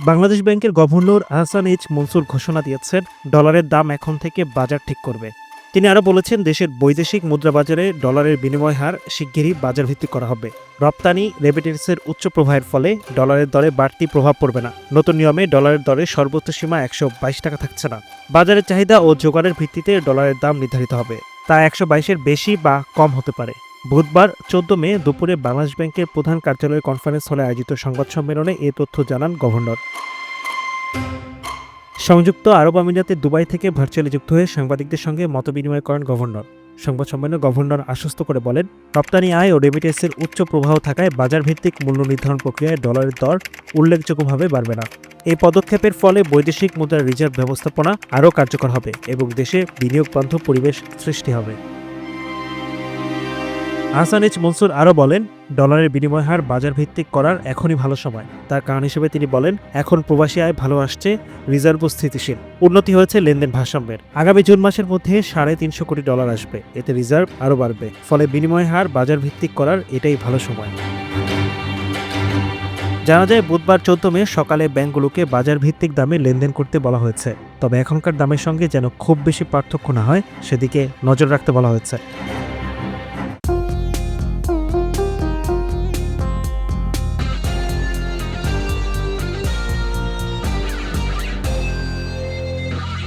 বাংলাদেশ ব্যাংকের governor Ahsan H Mansur ঘোষণা দিয়েছেন ডলারের দাম এখন থেকে বাজার ঠিক করবে। তিনি আরও বলেছেন, দেশের বৈদেশিক মুদ্রা বাজারে ডলারের বিনিময় হার শিগগিরই বাজারভিত্তিক করা হবে। রপ্তানি রেমিটেন্সের উচ্চ প্রবাহের ফলে ডলারের দরে বাড়তি প্রভাব পড়বে না। নতুন নিয়মে ডলারের দরে সর্বোচ্চ সীমা 122 টাকা থাকছে না। বাজারের চাহিদা ও জোগানের ভিত্তিতে ডলারের দাম নির্ধারিত হবে। তা 122-এর বেশি বা কম হতে পারে। বুধবার 14 মে দুপুরে বাংলাদেশ ব্যাংকের প্রধান কার্যালয়ের কনফারেন্স হলে আয়োজিত সংবাদ সম্মেলনে এ তথ্য জানান গভর্নর। সংযুক্ত আরব আমিরাতে দুবাই থেকে ভার্চুয়ালি যুক্ত হয়ে সাংবাদিকদের সঙ্গে মতবিনিময় করেন গভর্নর। সংবাদ সম্মেলনে গভর্নর আশ্বস্ত করে বলেন, রপ্তানি আয় ও রেমিটেন্সের উচ্চ প্রবাহ থাকায় বাজারভিত্তিক মূল্য নির্ধারণ প্রক্রিয়ায় ডলারের দর উল্লেখযোগ্যভাবে বাড়বে না। এই পদক্ষেপের ফলে বৈদেশিক মুদ্রার রিজার্ভ ব্যবস্থাপনা আরও কার্যকর হবে এবং দেশে বিনিয়োগ বান্ধব পরিবেশ সৃষ্টি হবে। আহসান এইচ মনসুর আরও বলেন, ডলারের বিনিময় হার বাজার ভিত্তিক করার এখনই ভালো সময়। তার কারণ হিসেবে তিনি বলেন, এখন প্রবাসী আয় ভালো আসছে, রিজার্ভও স্থিতিশীল, উন্নতি হয়েছে লেনদেন ভারসাম্যের। আগামী জুন মাসের মধ্যে $350 কোটি আসবে, এতে রিজার্ভ আরও বাড়বে। ফলে বিনিময় হার বাজার ভিত্তিক করার এটাই ভালো সময়। জানা যায়, বুধবার 14 মে সকালে ব্যাংকগুলোকে বাজার ভিত্তিক দামে লেনদেন করতে বলা হয়েছে। তবে এখনকার দামের সঙ্গে যেন খুব বেশি পার্থক্য না হয় সেদিকে নজর রাখতে বলা হয়েছে।